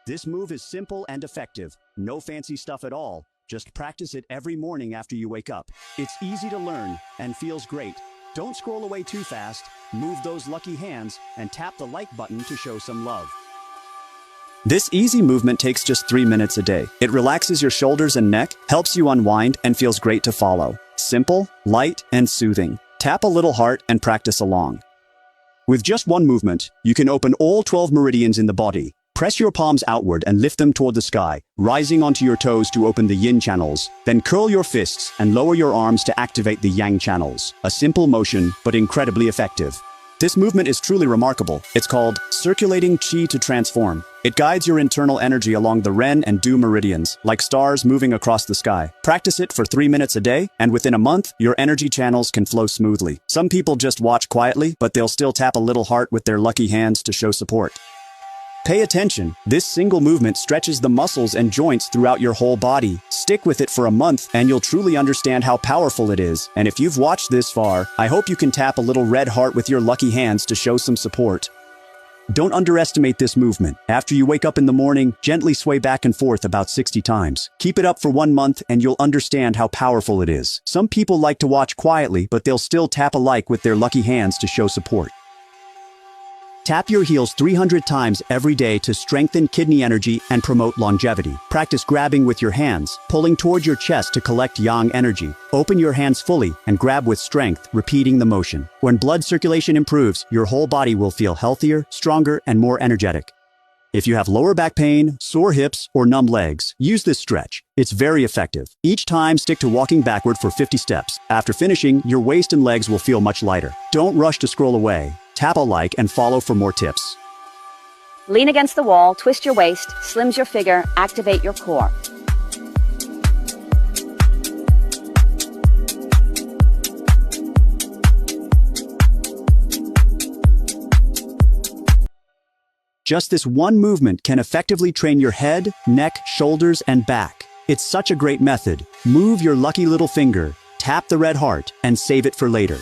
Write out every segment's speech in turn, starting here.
This move is simple and effective. No fancy stuff at all. Just practice it every morning after you wake up. It's easy to learn and feels great. Don't scroll away too fast. Move those lucky hands and tap the like button to show some love. This easy movement takes just 3 minutes a day. It relaxes your shoulders and neck, helps you unwind, and feels great to follow. Simple, light, and soothing. Tap a little heart and practice along. With just one movement, you can open all 12 meridians in the body. Press your palms outward and lift them toward the sky, rising onto your toes to open the yin channels. Then curl your fists and lower your arms to activate the yang channels. A simple motion, but incredibly effective. This movement is truly remarkable. It's called circulating qi to transform. It guides your internal energy along the Ren and Du meridians, like stars moving across the sky. Practice it for 3 minutes a day, and within a month, your energy channels can flow smoothly. Some people just watch quietly, but they'll still tap a little heart with their lucky hands to show support. Pay attention. This single movement stretches the muscles and joints throughout your whole body. Stick with it for a month and you'll truly understand how powerful it is. And if you've watched this far, I hope you can tap a little red heart with your lucky hands to show some support. Don't underestimate this movement. After you wake up in the morning, gently sway back and forth about 60 times. Keep it up for 1 month and you'll understand how powerful it is. Some people like to watch quietly, but they'll still tap a like with their lucky hands to show support. Tap your heels 300 times every day to strengthen kidney energy and promote longevity. Practice grabbing with your hands, pulling toward your chest to collect yang energy. Open your hands fully and grab with strength, repeating the motion. When blood circulation improves, your whole body will feel healthier, stronger, and more energetic. If you have lower back pain, sore hips, or numb legs, use this stretch. It's very effective. Each time, stick to walking backward for 50 steps. After finishing, your waist and legs will feel much lighter. Don't rush to scroll away. Tap a like and follow for more tips. Lean against the wall, twist your waist, slims your figure, activate your core. Just this one movement can effectively train your head, neck, shoulders, and back. It's such a great method. Move your lucky little finger, tap the red heart, and save it for later.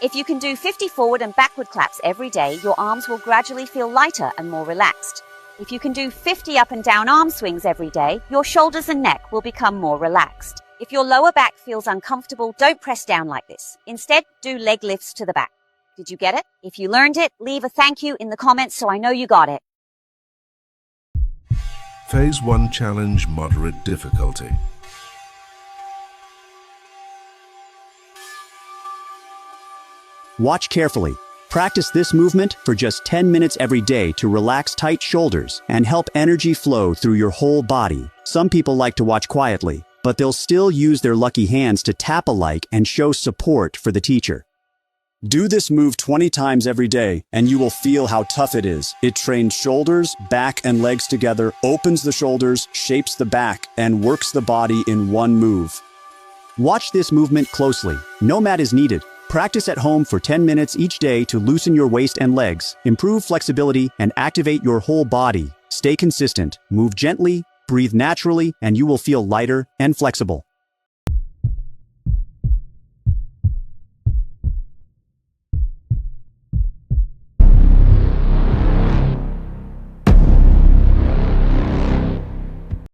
If you can do 50 forward and backward claps every day, your arms will gradually feel lighter and more relaxed. If you can do 50 up and down arm swings every day, your shoulders and neck will become more relaxed. If your lower back feels uncomfortable, don't press down like this. Instead, do leg lifts to the back. Did you get it? If you learned it, leave a thank you in the comments so I know you got it. Phase 1 challenge, moderate difficulty. Watch carefully. Practice this movement for just 10 minutes every day to relax tight shoulders and help energy flow through your whole body. Some people like to watch quietly, but they'll still use their lucky hands to tap a like and show support for the teacher. Do this move 20 times every day, and you will feel how tough it is. It trains shoulders, back, and legs together, opens the shoulders, shapes the back, and works the body in one move. Watch this movement closely. No mat is needed. Practice at home for 10 minutes each day to loosen your waist and legs, improve flexibility, and activate your whole body. Stay consistent, move gently, breathe naturally, and you will feel lighter and flexible.